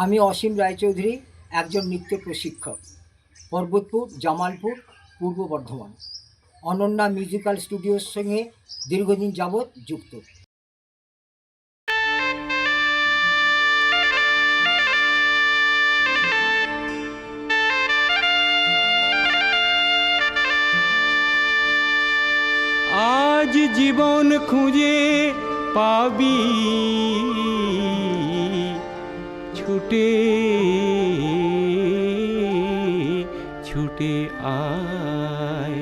আমি অসীম রায়চৌধুরী, একজন নৃত্য প্রশিক্ষক, পর্বতপুর, জামালপুর, পূর্ব বর্ধমান। অনন্যা মিউজিক্যাল স্টুডিওর সঙ্গে দীর্ঘদিন যাবৎ যুক্ত। আজ জীবন খুঁজে পাবি ছুটে ছুটে আয়।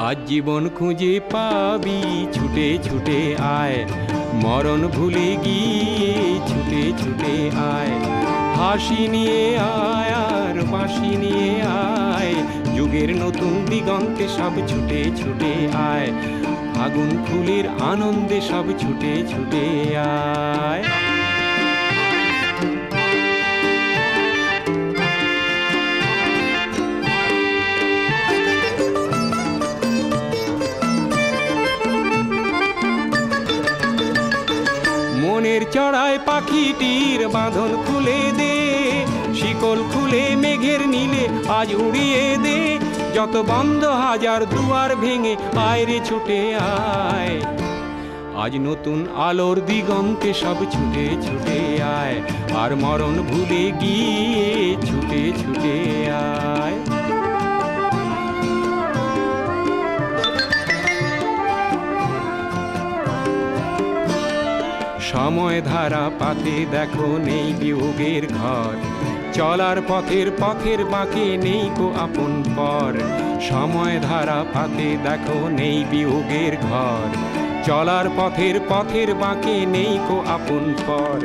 আজ জীবন খুঁজে পাবি ছুটে ছুটে আয়, মরণ ভুলে গিয়ে ছুটে ছুটে আয়। হাসি নিয়ে আয় আর বাঁশি নিয়ে আয়, যুগের নতুন দিগন্তে সব ছুটে ছুটে আয়। আগুন ফুলের আনন্দে সব ছুটে ছুটে আয়। মনের চড়ায় পাখিটির বাঁধন খুলে দে, শিকল খুলে মেঘের নীলে আজ উড়িয়ে দে। যত বন্ধ হাজার দুয়ার ভেঙে আয় রে ছুটে আয়। আজ নতুন আলোর দিগন্তে সব ছুটে ছুটে আয়, আর মরণ ভুলে গিয়ে ছুটে ছুটে আয়। সময় ধারা পাতে দেখো নেই বিয়োগের ঘর, চলার পথের পথের বাঁকে নেই কো আপন পর। সময় ধারা পাতে দেখো নেই বিয়োগের ঘর, চলার পথের পথের বাঁকে নেই কো আপন পর।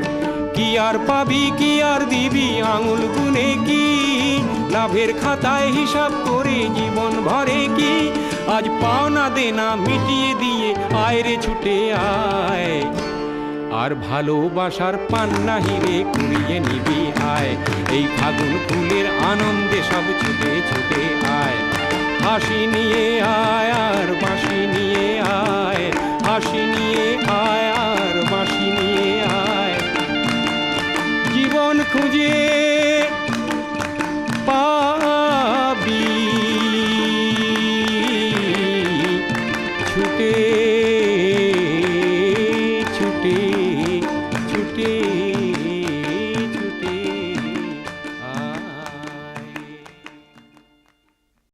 কি আর পাবি কি আর দিবি আঙুল গুনে কি, লাভের খাতায় হিসাব করে জীবন ভরে কি। আজ পাওনা দেনা মিটিয়ে দিয়ে আয় রে ছুটে আয়, আর ভালোবাসার পান্না হিরে কুড়িয়ে নিবি আয়। এই ফাগুন ফুলের আনন্দে সব ছুটে ছুটে আয়। হাসি নিয়ে আয় আর বাঁশি নিয়ে আয়, হাসি নিয়ে